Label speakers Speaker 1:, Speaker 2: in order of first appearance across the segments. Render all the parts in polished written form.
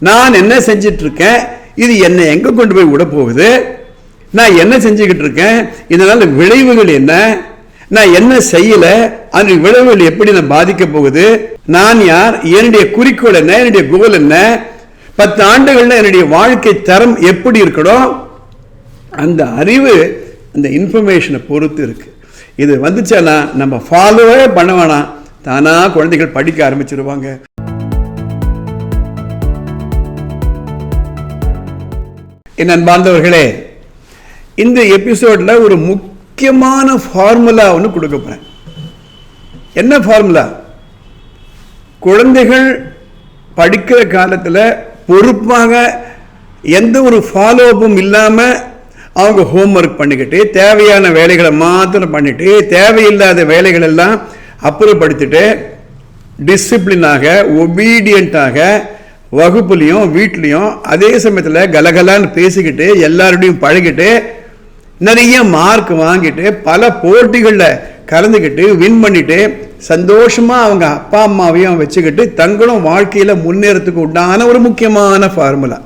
Speaker 1: நான் என்ன செஞ்சிட்டு இருக்கேன், இது என்னை எங்க கொண்டு போய் விட போகுது, நான் என்ன செஞ்சுக்கிட்டு இருக்கேன், இதனால விளைவுகள் என்ன, நான் என்ன செய்யல, அந்த விளைவுகள் எப்படி நான் பாதிக்க போகுது, நான் யார், என்னுடைய குறிக்கோள் என்ன, என்னுடைய கோல் என்ன, 10 ஆண்டுகள்ல என்னுடைய வாழ்க்கை தரம் எப்படி இருக்கணும், அந்த அறிவு அந்த இன்ஃபர்மேஷனை பொறுத்து இருக்கு. இது வந்துச்சானா நம்ம ஃபாலோவே பண்ண வேணாம், தானா குழந்தைகள் படிக்க ஆரம்பிச்சிருவாங்க. என் அன்பார்ந்தவர்களே, இந்த எபிசோட்ல ஒரு முக்கியமான ஃபார்முலா ஒன்று கொடுக்க போறேன். என்ன ஃபார்முலா? குழந்தைகள் படிக்கிற காலத்தில் பொறுப்பாக எந்த ஒரு ஃபாலோ அப்பும் இல்லாமல் அவங்க ஹோம்ஒர்க் பண்ணிக்கிட்டு தேவையான வேலைகளை மாத்திரம் பண்ணிட்டு தேவையில்லாத வேலைகள் எல்லாம் அப்புறப்படுத்திட்டு டிசிப்ளினாக ஒபீடியண்டாக வகுப்புலையும் வீட்லையும் அதே சமயத்தில் கலகலான்னு பேசிக்கிட்டு எல்லாரோடையும் பழகிட்டு நிறைய மார்க் வாங்கிட்டு பல போட்டிகளில் கலந்துக்கிட்டு வின் பண்ணிட்டு சந்தோஷமா அவங்க அப்பா அம்மாவையும் வச்சுக்கிட்டு தங்களும் வாழ்க்கையில முன்னேறத்துக்கு உண்டான ஒரு முக்கியமான ஃபார்முலா.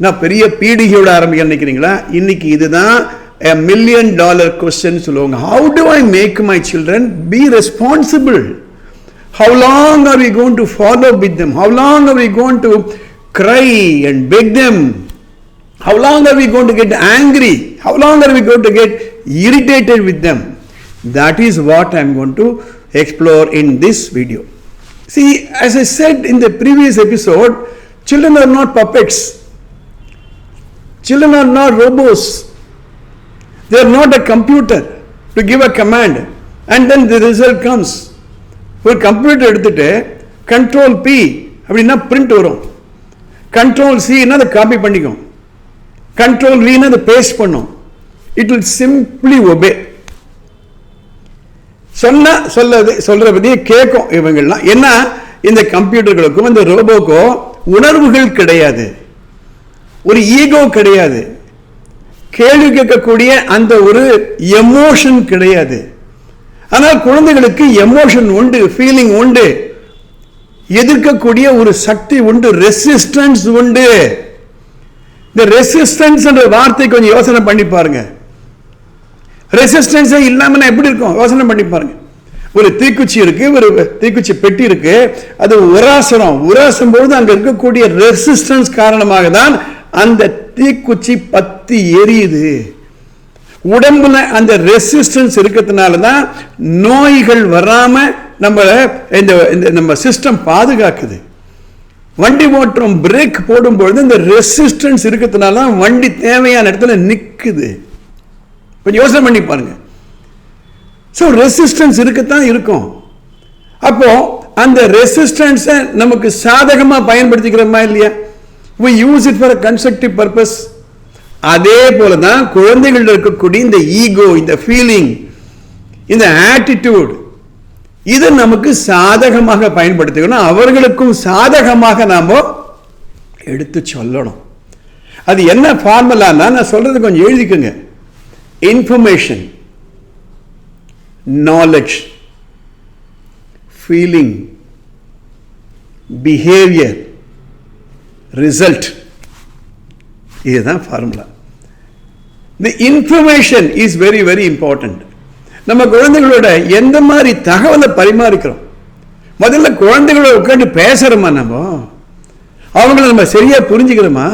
Speaker 1: நான் பெரிய பீடிகையோட ஆரம்பிக்க நினைக்கிறீங்களா? இன்னைக்கு இதுதான் a $1 million question சொல்லுவாங்க. How do I make my children be responsible? How long are we going to follow with them? How long are we going to cry and beg them? How long are we going to get angry? How long are we going to get irritated with them? That is what I am going to explore in this video. See, as I said in the previous episode, children are not puppets. Children are not robots. They are not a computer to give a command and then the result comes. ஒரு computer எடுத்துட்டு control P அப்படின்னா print வரும், control C அதை copy பண்ணிக்கும், control V அதை paste பண்ணும். It will simply obey. சொல்றபடியே கேட்கும் இவங்கெல்லாம். ஏன்னா இந்த கம்ப்யூட்டர்களுக்கும் இந்த ரோபோக்கும் உணர்வுகள் கிடையாது, ஒரு ஈகோ கிடையாது, கேள்வி கேட்கக்கூடிய அந்த ஒரு எமோஷன் கிடையாது. ஆனால் குழந்தைகளுக்கு எமோஷன் உண்டு, ஃபீலிங் உண்டு, எதிர்க்கக்கூடிய ஒரு சக்தி உண்டு, ரெசிஸ்டன்ஸ் உண்டு. இந்த ரெசிஸ்டன்ஸ் என்ற வார்த்தை கொஞ்சம் யோசனை பண்ணி பாருங்க. ரெசிஸ்டன்ஸே இல்லாம எப்படி இருக்கும் யோசனை பண்ணி பாருங்க. ஒரு தீக்குச்சி இருக்கு, ஒரு தீக்குச்சி பெட்டி இருக்கு, அது உராசும் பொழுது அங்க இருக்கக்கூடிய ரெசிஸ்டன்ஸ் காரணமாக தான் அந்த தீக்குச்சி பத்தி எரியுது. உடம்புல அந்த ரெசிஸ்டன்ஸ் இருக்கிறதுனால தான் நோய்கள் வராம நம்ம சிஸ்டம் பாதுகாக்குது. வண்டி ஓட்டுறோம், பிரேக் போடும்பொழுது இந்த ரெசிஸ்டன்ஸ் இருக்கிறதுனால தான் வண்டி தேவையான இடத்துல நிற்குது. கொஞ்சம் யோசனை பண்ணி பாருங்க. ஸோ ரெசிஸ்டன்ஸ் இருக்கத்தான் இருக்கும். அப்போ அந்த ரெசிஸ்டன்ஸை நமக்கு சாதகமாக பயன்படுத்திக்கிறோமா இல்லையா? we use it for a constructive purpose. அதே போல தான் குழந்தைகள் இருக்கக்கூடிய இந்த ஈகோ, இந்த ஃபீலிங், இந்த ஆட்டிடியூட், இது நமக்கு சாதகமாக பயன்படுத்திக்கணும், அவர்களுக்கும் சாதகமாக நாம எடுத்து சொல்லணும். அது என்ன ஃபார்முலான்னா நான் சொல்றது கொஞ்சம் எழுதிக்கோங்க. Information, knowledge, feeling, behaviour, result, இதுதான் formula. The information is very very important. நம்ம குழந்தைகளோட எந்த மாதிரி தகவலை பரிமாறிக்கிறோம், முதல்ல குழந்தைகளோட உட்காந்து பேசுறோமா, அவங்கள நம்ம சரியா புரிஞ்சுக்கிறோமா,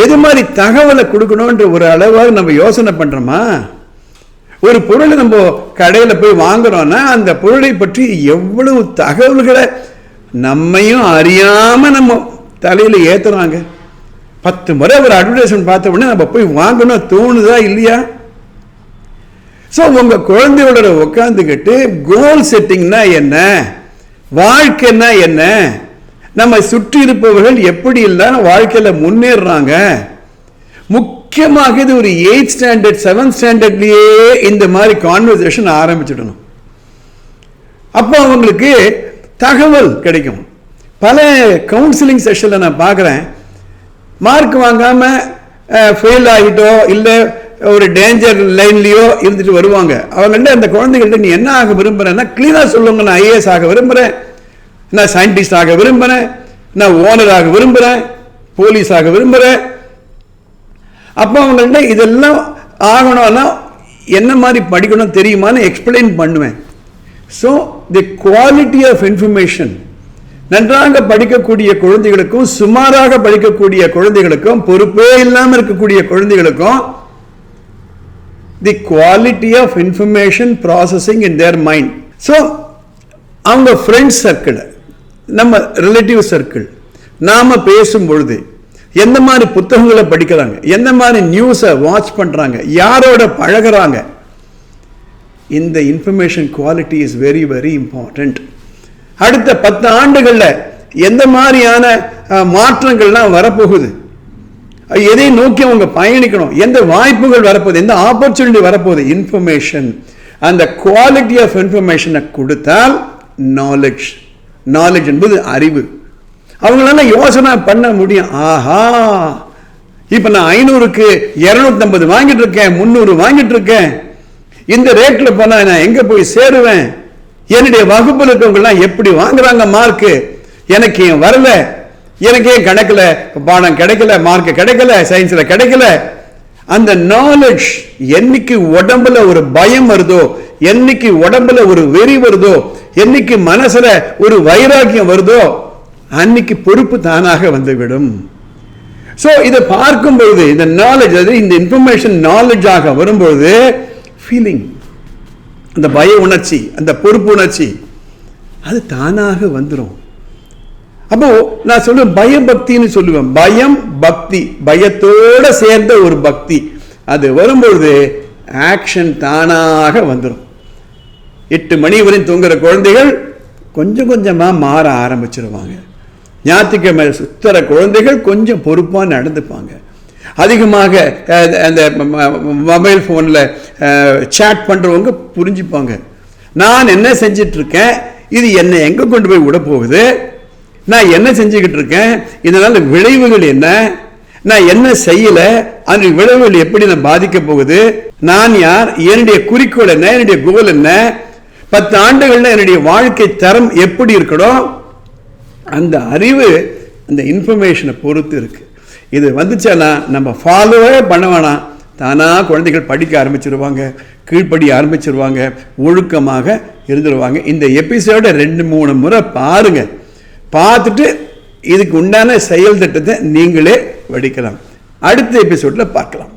Speaker 1: எது மாதிரி தகவலை கொடுக்கணும்ன்ற ஒரு அளவாக நம்ம யோசனை பண்றோமா? ஒரு பொருளை நம்ம கடையில் போய் வாங்குறோம்னா அந்த பொருளை பற்றி எவ்வளவு தகவல்களை நம்மையும் அறியாம நம்ம தலையில ஏத்துறாங்க. 10 முறை ஒரு அட்வர்டைஸ்மெண்ட் பார்த்த உடனே நம்ம போய் வாங்கணும் தோணுதா இல்லையா? ஸோ உங்க குழந்தையோட உட்காந்துக்கிட்டு கோல் செட்டிங்னா என்ன, வாழ்க்கைன்னா என்ன, நம்ம சுற்றி இருப்பவர்கள் எப்படி இல்லாம வாழ்க்கையில முன்னேறாங்க, முக்கியமாக இது ஒரு 8th ஸ்டாண்டர்ட் 7th ஸ்டாண்டர்ட்லயே இந்த மாதிரி கான்வர்சேஷன் ஆரம்பிச்சிடணும். அப்போ அவங்களுக்கு தகவல் கிடைக்கும். பல கவுன்சிலிங் செஷன்ல நான் பார்க்குறேன், மார்க் வாங்காம ஃபெயில் ஆகிட்டோ இல்லை ஒரு டேஞ்சர் லைன்லயோ இருந்துட்டு வருவாங்க. அவங்க அந்த குழந்தைகள்ட்ட நீ என்ன ஆக விரும்புறேன்னா கிளீனா சொல்லுங்க, நான் ஐஏஎஸ் ஆக விரும்புறேன், நான் சயின்டிஸ்ட் ஆக விரும்புறேன், நான் ஓனராக விரும்புகிறேன், போலீஸாக விரும்புகிறேன். அப்போ அவங்கள்ட்ட இதெல்லாம் ஆகணும்னா என்ன மாதிரி படிக்கணும் தெரியுமான்னு எக்ஸ்பிளைன் பண்ணுவேன். So the quality of information, நன்றாக படிக்கக்கூடிய குழந்தைகளுக்கும் சுமாராக படிக்கக்கூடிய குழந்தைகளுக்கும் பொறுப்பே இல்லாமல் இருக்கக்கூடிய குழந்தைகளுக்கும் the quality of information processing in their mind. So அவங்க ஃப்ரெண்ட்ஸ் சர்க்கிள், நம்ம ரிலேட்டிவ் சர்க்கிள், நாம பேசும் பொழுது எந்த மாதிரி புத்தகங்களை படிக்கிறாங்க, எந்த மாதிரி நியூஸை வாட்ச் பண்ணுறாங்க, யாரோட பழகிறாங்க, இந்த information quality is very very important. அடுத்த 10 ஆண்டுகளில் எந்த மாதிரியான மாற்றங்கள்லாம் வரப்போகுது, எதை நோக்கி அவங்க பயணிக்கணும், எந்த வாய்ப்புகள் வரப்போகுது, எந்த ஆப்பர்ச்சுனிட்டி வரப்போகுது, இன்ஃபர்மேஷன். அந்த குவாலிட்டி ஆஃப் இன்ஃபர்மேஷனை கொடுத்தால் நாலேஜ், நாலேஜ் என்பது அறிவு, அவங்களால யோசனை பண்ண முடியும். ஆஹா, இப்ப நான் 500க்கு 250 வாங்கிட்டு இருக்கேன், 300 வாங்கிட்டு இருக்கேன், இந்த ரேட்ல போனா நான் எங்க போய் சேருவேன், என்னுடைய வகுப்புல இருக்கவங்கலாம் எப்படி வாங்குறாங்க மார்க்கு, எனக்கு ஏன் வரல, எனக்கு ஏன் கணக்குல பாடம் கிடைக்கல, மார்க் கிடைக்கல, சயின்ஸ்ல கிடைக்கல. அந்த நாலேஜ் என்னைக்கு உடம்புல ஒரு பயம் வருதோ, என்னைக்கு உடம்புல ஒரு வெறி வருதோ, என்னைக்கு மனசுல ஒரு வைராக்கியம் வருதோ, அன்னைக்கு பொறுப்பு தானாக வந்துவிடும். ஸோ இதை பார்க்கும் பொழுது இந்த நாலேஜ், அது இந்த இன்ஃபர்மேஷன் நாலேஜாக வரும்பொழுது ஃபீலிங், அந்த பய உணர்ச்சி, அந்த பொறுப்பு உணர்ச்சி அது தானாக வந்துடும். அப்போ நான் சொல்லுவேன் பயபக்தின்னு சொல்லுவேன். பயம் பக்தி, பயத்தோட சேர்ந்த ஒரு பக்தி, அது வரும்பொழுது ஆக்ஷன் தானாக வந்துடும். 8 மணி வரை தூங்குற குழந்தைகள் கொஞ்சம் கொஞ்சமா மாற ஆரம்பிச்சிருவாங்க. ஞாயிற்றுக்கிழமை சுத்தர குழந்தைகள் கொஞ்சம் பொறுப்பாக நடந்துப்பாங்க. அதிகமாக அந்த மொபைல் ஃபோனில் சேட் பண்ணுறவங்க புரிஞ்சுப்பாங்க, நான் என்ன செஞ்சிட்டு இருக்கேன், இது என்னை எங்கே கொண்டு போய் விட போகுது, நான் என்ன செஞ்சுக்கிட்டு இருக்கேன், இதனால் விளைவுகள் என்ன, நான் என்ன செய்யலை, அந்த விளைவுகள் எப்படி நான் பாதிக்க போகுது, நான் யார், என்னுடைய குறிக்கோள் என்ன, என்னுடைய கோல் என்ன, 10 ஆண்டுகள்ல என்னுடைய வாழ்க்கை தரம் எப்படி இருக்கணும், அந்த அறிவு அந்த இன்ஃபர்மேஷனை பொறுத்து இருக்கு. இது வந்துச்சுன்னா நம்ம ஃபாலோவே பண்ண வேணாம், தானா குழந்தைகள் படிக்க ஆரம்பிச்சிருவாங்க, கீழ்ப்படி ஆரம்பிச்சிருவாங்க, ஒழுக்கமாக இருந்துருவாங்க. இந்த எபிசோட 2-3 முறை பாருங்க, பார்த்துட்டு இதுக்கு உண்டான செயல் திட்டத்தை நீங்களே வடிக்கலாம். அடுத்த எபிசோட்ல பார்க்கலாம்.